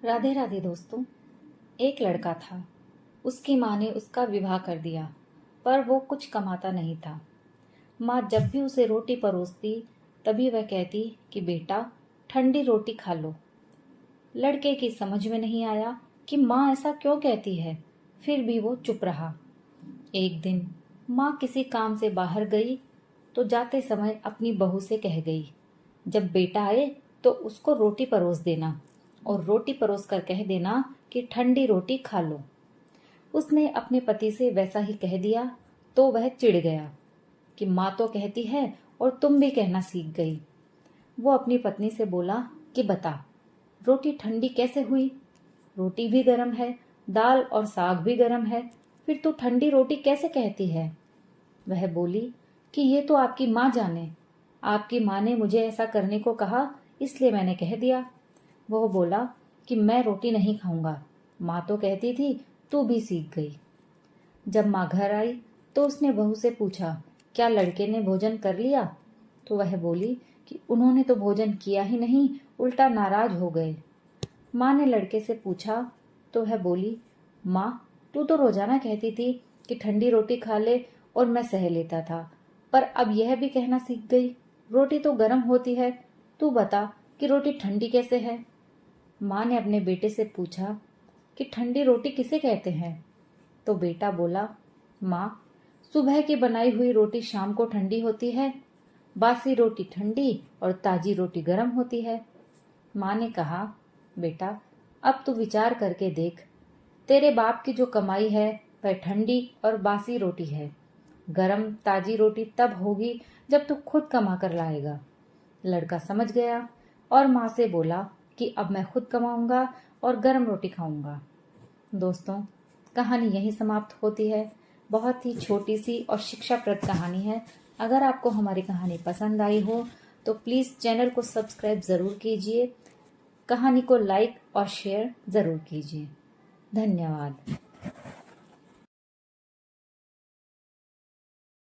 राधे राधे दोस्तों। एक लड़का था। उसकी माँ ने उसका विवाह कर दिया, पर वो कुछ कमाता नहीं था। माँ जब भी उसे रोटी परोसती तभी वह कहती कि बेटा, ठंडी रोटी खा लो। लड़के की समझ में नहीं आया कि माँ ऐसा क्यों कहती है, फिर भी वो चुप रहा। एक दिन माँ किसी काम से बाहर गई तो जाते समय अपनी बहू से कह गई, जब बेटा आए तो उसको रोटी परोस देना और रोटी परोस कर कह देना कि ठंडी रोटी खा लो। उसने अपने पति से वैसा ही कह दिया तो वह चिढ़ गया कि माँ तो कहती है और तुम भी कहना सीख गई। वो अपनी पत्नी से बोला कि बता, रोटी ठंडी कैसे हुई? रोटी भी गर्म है, दाल और साग भी गर्म है, फिर तू ठंडी रोटी कैसे कहती है? वह बोली कि ये तो आपकी माँ जाने। आपकी माँ ने मुझे ऐसा करने को कहा, इसलिए मैंने कह दिया। वो बोला कि मैं रोटी नहीं खाऊंगा, माँ तो कहती थी, तू भी सीख गई। जब माँ घर आई तो उसने बहू से पूछा, क्या लड़के ने भोजन कर लिया? तो वह बोली कि उन्होंने तो भोजन किया ही नहीं, उल्टा नाराज हो गए। माँ ने लड़के से पूछा तो वह बोली, माँ, तू तो रोजाना कहती थी कि ठंडी रोटी खा ले और मैं सह लेता था, पर अब यह भी कहना सीख गई, रोटी तो गर्म होती है, तू बता कि रोटी ठंडी कैसे है? माँ ने अपने बेटे से पूछा कि ठंडी रोटी किसे कहते हैं? तो बेटा बोला, माँ, सुबह की बनाई हुई रोटी शाम को ठंडी होती है, बासी रोटी ठंडी और ताजी रोटी गर्म होती है। माँ ने कहा, बेटा, अब तू विचार करके देख, तेरे बाप की जो कमाई है वह ठंडी और बासी रोटी है। गरम ताजी रोटी तब होगी जब तू खुद कमा कर लाएगा। लड़का समझ गया और माँ से बोला कि अब मैं खुद कमाऊंगा और गर्म रोटी खाऊंगा। दोस्तों, कहानी यहीं समाप्त होती है। बहुत ही छोटी सी और शिक्षाप्रद कहानी है। अगर आपको हमारी कहानी पसंद आई हो तो प्लीज़ चैनल को सब्सक्राइब ज़रूर कीजिए, कहानी को लाइक और शेयर ज़रूर कीजिए। धन्यवाद।